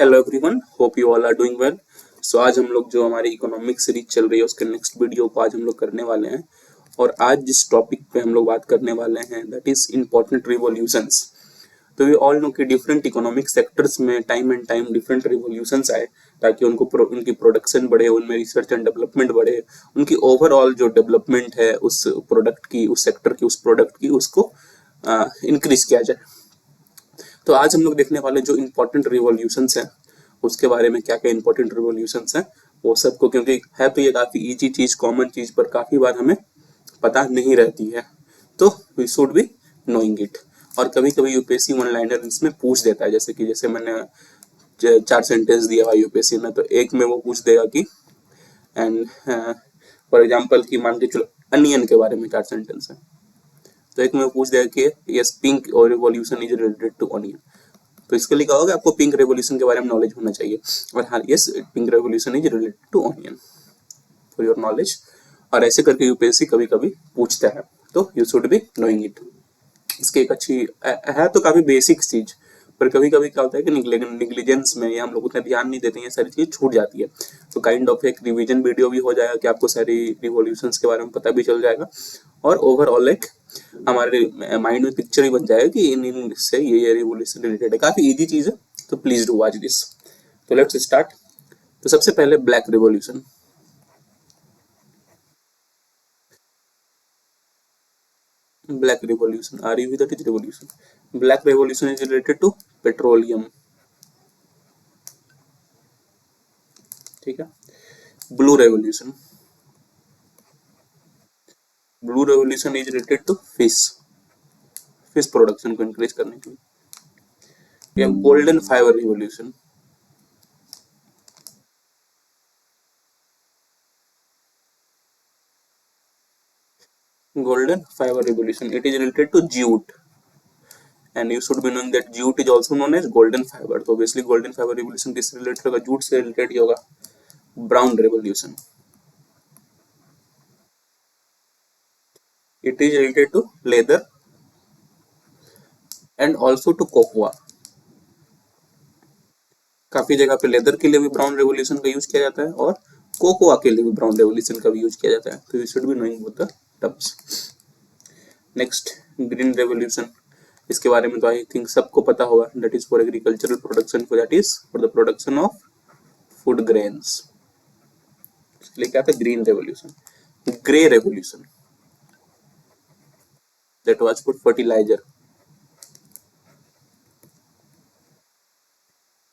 Hello everyone, hope you all are doing well. So आज हम लोग जो हमारी इकोनॉमिक सीरीज चल रही है उसके नेक्स्ट वीडियो को आज हम लोग करने वाले हैं। और आज जिस टॉपिक पे हम लोग बात करने वाले हैं दैट इज इम्पोर्टेंट रिवॉल्यूशंस। तो वी ऑल नो कि डिफरेंट इकोनॉमिक सेक्टर्स में time and time different revolutions आए ताकि उनकी प्रोडक्शन बढ़े, उनमें रिसर्च एंड डेवलपमेंट बढ़े, उनकी ओवरऑल जो डेवलपमेंट है उस प्रोडक्ट की, उस सेक्टर की, उस प्रोडक्ट की, उसको इंक्रीज किया जाए। तो आज हम लोग देखने वाले जो इम्पोर्टेंट रिवॉल्यूशंस हैं उसके बारे में, क्या क्या इंपॉर्टेंट रिवॉल्यूशंस हैं वो सबको, क्योंकि है तो ये काफी इजी चीज, कॉमन चीज, पर काफी बार हमें पता नहीं रहती है, तो we should be knowing it. और कभी कभी यूपीएससी वन लाइनर इसमें पूछ देता है, जैसे मैंने 4 सेंटेंस दिया हुआ यूपीएससी में, तो एक में वो पूछ देगा कि एंड फॉर एग्जाम्पल कि मान के चलो अनियन के बारे में 4 सेंटेंस है, तो एक में वो पूछ देगा कि यस पिंक और revolution is related to onion. तो इसके लिए क्या होगा, आपको पिंक रेवोल्यूशन के बारे में नॉलेज होना चाहिए। और हाँ, yes pink revolution is related to onion for your knowledge. और ऐसे करके यूपीएससी कभी कभी पूछता है, तो you should be knowing it. इसकी एक अच्छी है तो काफी बेसिक चीज, पर कभी कभी क्या होता है कि निग्लिजेंस में या हम लोग उतना ध्यान नहीं देते हैं, सारी चीज छूट जाती है। तो काइंड ऑफ एक रिवीजन वीडियो भी हो जाएगा कि आपको सारी रिवॉल्यूशंस के बारे में पता भी चल जाएगा, और ओवरऑल एक हमारे माइंड में पिक्चर ही बन जाएगा कि इन से ये रिवॉल्यूशन रिलेटेड है। काफी इजी चीज है, तो प्लीज डू वॉच दिस। तो लेट्स स्टार्ट। तो सबसे पहले black revolution. Black revolution, REV, that is revolution. Black revolution is related to petroleum, ठीक है। Blue revolution, blue revolution is related to fish, fish production को इंक्रीज करने के लिए। Golden fibre revolution, golden fiber revolution, it is related to jute, and you should be knowing that jute is also known as golden fiber. तो obviously golden fiber revolution किससे related होगा, jute से related ही होगा। Brown revolution, it is related to leather and also to cocoa। काफी जगह पे leather के लिए भी ब्राउन रेवोल्यूशन का यूज किया जाता है और कोकोआ के लिए भी ब्राउन रेवोल्यूशन का भी यूज किया जाता है, तो you should be knowing both the terms. Next, green revolution, इसके बारे में तो आई थिंक सबको पता होगा, that is for agricultural production, that is for the production of food grains. इसके लिए क्या था, green revolution. Grey revolution, that was for fertiliser.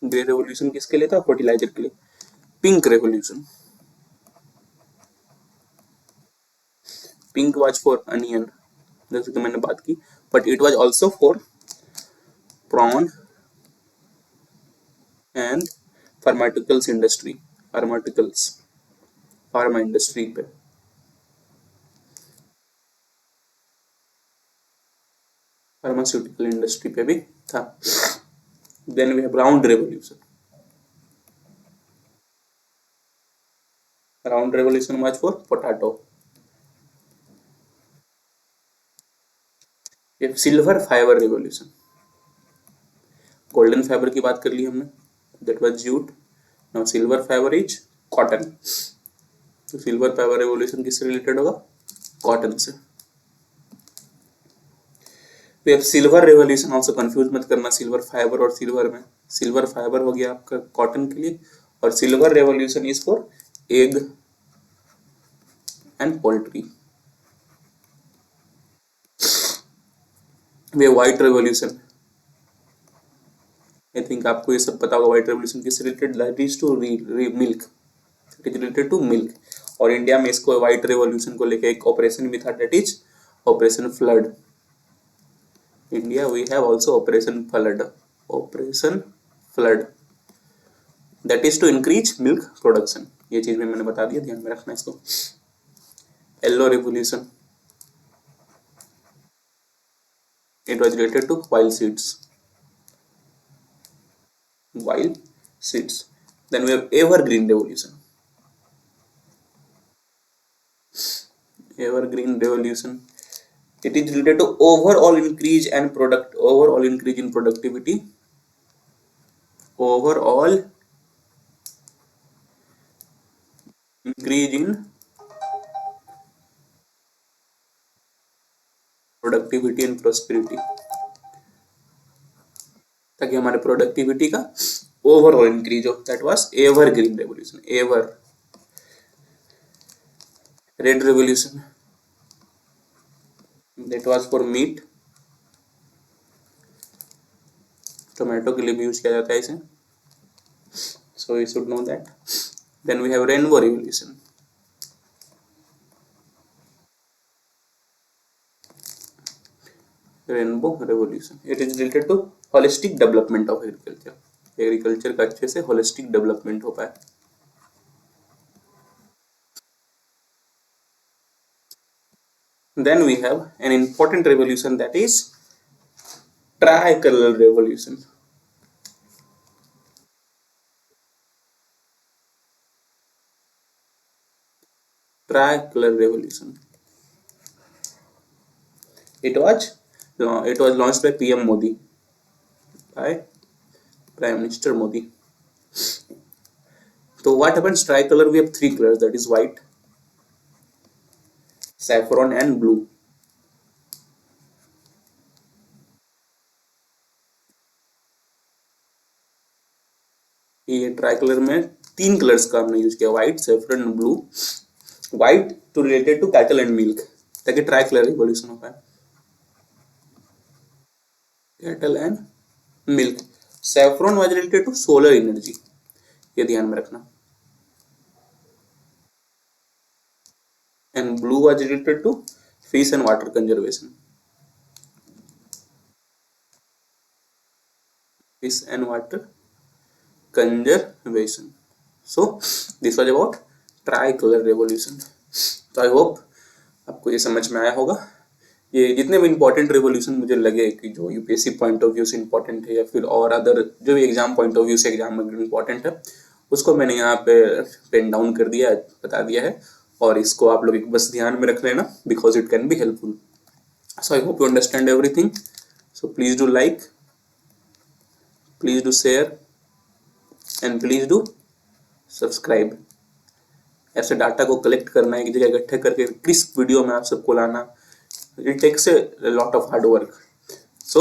Grey revolution किसके लिए था, फर्टिलाइजर के लिए। Pink revolution, pink was for onion, जैसे कि मैंने बात की, but it was also for prawn and pharmaceuticals industry, pharmaceuticals, pharma industry पे, फार्मास्यूटिकल इंडस्ट्री पे भी था। Then we have round revolution, round revolution was for potato. ये silver fibre revolution, golden fibre की बात कर ली हमने, that was jute. Now silver fibre is cotton. तो सिल्वर फाइबर रेवोल्यूशन किससे रिलेटेड होगा, कॉटन से। तो अब सिल्वर रेवोल्यूशन, ऑल्सो कंफ्यूज मत करना सिल्वर फाइबर और सिल्वर में। सिल्वर फाइबर हो गया आपका कॉटन के लिए, और silver revolution is for egg and poultry. वे व्हाइट रेवोल्यूशन, आई थिंक आपको ये सब पता होगा, व्हाइट रेवोल्यूशन किससे related, that is to milk, it is related to milk. और इंडिया में इसको व्हाइट रेवोल्यूशन को लेके एक ऑपरेशन भी था, that is operation flood. India we have also operation flood, operation flood, that is to increase milk production. ये चीज मैंने बता दिया, ध्यान में रखना इसको। Yellow revolution, it was related to wild seeds, wild seeds. Then we have evergreen revolution, evergreen revolution, it is related to overall increase in productivity overall increase in productivity and prosperity, ताकि हमारे productivity का overall increase हो. That was evergreen revolution. Ever red revolution, that was for meat. Tomato के लिए भी use किया जाता है इसे, so you should know that. Then we have rainbow revolution. Rainbow revolution, it is related to holistic development of agriculture. Agriculture का अच्छे से होलिस्टिक डेवलपमेंट हो पाए. Then we have an important revolution, that is tricolor revolution. Tricolor revolution. It was launched by PM Modi, by Prime Minister Modi. So what happens? Tricolor, we have three colors, that is white, saffron and blue. ये tricolour में तीन colours का हमने use किया, white, saffron and blue. White to related to cattle and milk, ताकि tricolour revolution हो पाए. Cattle and milk. Saffron was related to solar energy, ये ध्यान में रखना. And blue was related to fish and water conservation. Fish and water conservation. So this was about tricolor revolution. So I hope आपको ये समझ में आया होगा. ये जितने भी इंपॉर्टेंट रेवोल्यूशन मुझे लगे कि जो यूपीएससी पॉइंट ऑफ व्यू से इंपॉर्टेंट है, या फिर और अदर जो भी एग्जाम पॉइंट ऑफ व्यू से एग्जाम में इंपॉर्टेंट है, उसको मैंने यहाँ पे पेन डाउन कर दिया, बता दिया है. और इसको आप लोग बस ध्यान में रख लेना, because it can be helpful. So I hope you understand everything. So please do like, please do share and please do subscribe. ऐसे डाटा को कलेक्ट करना, एक जगह इकट्ठे करके क्रिस्प वीडियो में आप सबको लाना, it takes a lot of hard work. So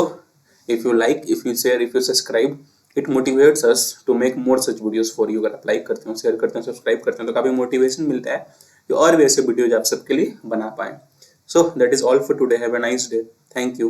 if you like, if you share, if you subscribe, it motivates us to make more such videos for you. अगर आप लाइक करते हो, शेयर करते हो, सब्सक्राइब करते हैं, तो काफी मोटिवेशन मिलता है कि और भी ऐसे वीडियोज आप सबके लिए बना पाए. So that is all for today. Have a nice day. Thank you.